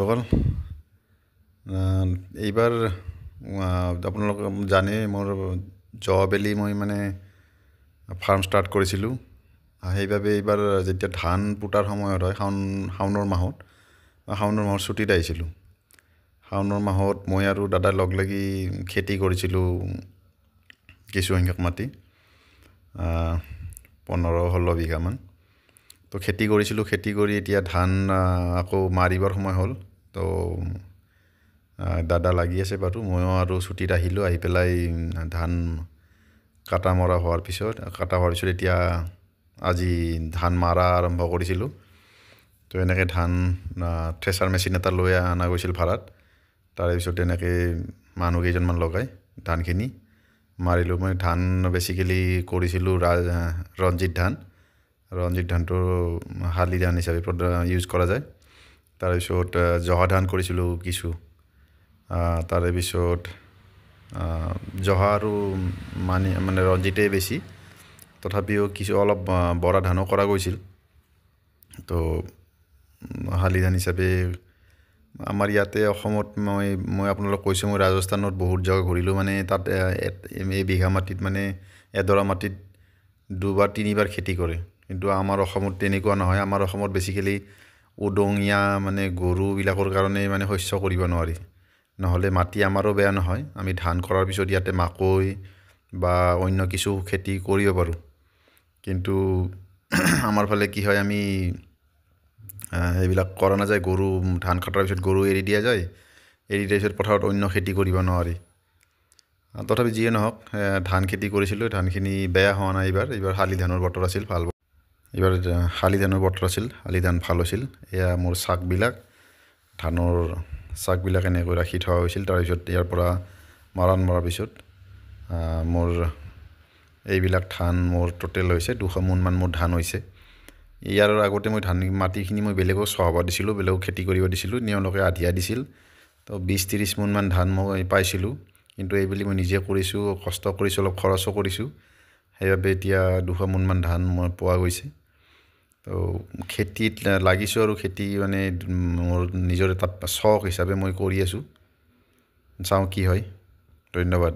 বন্ধুসকল এইবাৰ আপোনালোক জানে মোৰ জবেলি মই মানে ফাৰ্ম ষ্টাৰ্ট কৰিছিলোঁ সেইবাবে এইবাৰ যেতিয়া ধান পুটাৰ সময়ত হয় শাওনৰ মাহত ছুটীত আহিছিলোঁ শাওনৰ মাহত মই আৰু দাদা লগ লাগি খেতি কৰিছিলোঁ কিছু সংখ্যক মাটি 15-16 বিঘামান তো খেতি কৰিছিলোঁ খেতি কৰি এতিয়া ধান আকৌ মাৰিবৰ সময় হ'ল তো দাদা লাগি আছে বাৰু ময়ো আৰু ছুটীত আহিলোঁ আহি পেলাই ধান কাটা হোৱাৰ পিছত এতিয়া আজি ধান মাৰা আৰম্ভ কৰিছিলোঁ তো এনেকৈ ধান থ্ৰেচাৰ মেচিন এটা লৈ অনা গৈছিল ভাড়াত তাৰে পিছত এনেকৈ মানুহ কেইজনমান লগাই ধানখিনি মাৰিলোঁ মই ধান বেছিকেলি কৰিছিলোঁ ৰঞ্জিত ধানটো শালি ধান হিচাপে ইউজ কৰা যায় তাৰপিছত জহা ধান কৰিছিলোঁ কিছু তাৰে পিছত জহা আৰু মানে ৰঞ্জিতেই বেছি তথাপিও কিছু অলপ বৰা ধানো কৰা গৈছিল তো শালি ধান হিচাপে আমাৰ ইয়াতে অসমত মই আপোনালোক কৈছোঁ মই ৰাজস্থানত বহুত জেগা ঘূৰিলোঁ মানে তাত এই বিঘা মাটিত মানে এডৰা মাটিত 2-3 খেতি কৰে কিন্তু আমাৰ অসমত তেনেকুৱা নহয় আমাৰ অসমত বেছিকেলি উদঙীয়া মানে গৰুবিলাকৰ কাৰণে মানে শস্য কৰিব নোৱাৰি নহ'লে মাটি আমাৰো বেয়া নহয় আমি ধান কৰাৰ পিছত ইয়াতে মাকৈ বা অন্য কিছু খেতি কৰিব পাৰোঁ কিন্তু আমাৰ ফালে কি হয় আমি এইবিলাক কৰা নাযায় গৰু ধান কটাৰ পিছত গৰু এৰি দিয়া যায় এৰি দিয়াৰ পিছত পথাৰত অন্য খেতি কৰিব নোৱাৰি তথাপি যিয়ে নহওক ধান খেতি কৰিছিলোঁ ধানখিনি বেয়া হোৱা নাই এইবাৰ শালি ধানৰ বতৰ আছিল ভাল এইবাৰ শালি ধানৰ বতৰ আছিল শালি ধান ভাল হৈছিল এয়া মোৰ ধানৰ চাকবিলাক এনেকৈ ৰাখি থোৱা হৈছিল তাৰপিছত ইয়াৰ পৰা মৰাৰ পিছত মোৰ এইবিলাক ধান মোৰ টোটেল হৈছে 200 মোনমান মোৰ ধান হৈছে ইয়াৰ আগতে মই ধান মাটিখিনি মই বেলেগক চহাব দিছিলোঁ বেলেগক খেতি কৰিব দিছিলোঁ তেওঁলোকে আধিয়া দিছিল তো 20-30 মোনমান ধান মই পাইছিলোঁ কিন্তু এইবুলি মই নিজে কৰিছোঁ কষ্ট কৰিছোঁ অলপ খৰচো কৰিছোঁ সেইবাবে এতিয়া 200 মোনমান ধান মই পোৱা গৈছে তো খেতিত লাগিছোঁ আৰু খেতি মানে মোৰ নিজৰ এটা চখ হিচাপে মই কৰি আছোঁ চাওঁ কি হয় ধন্যবাদ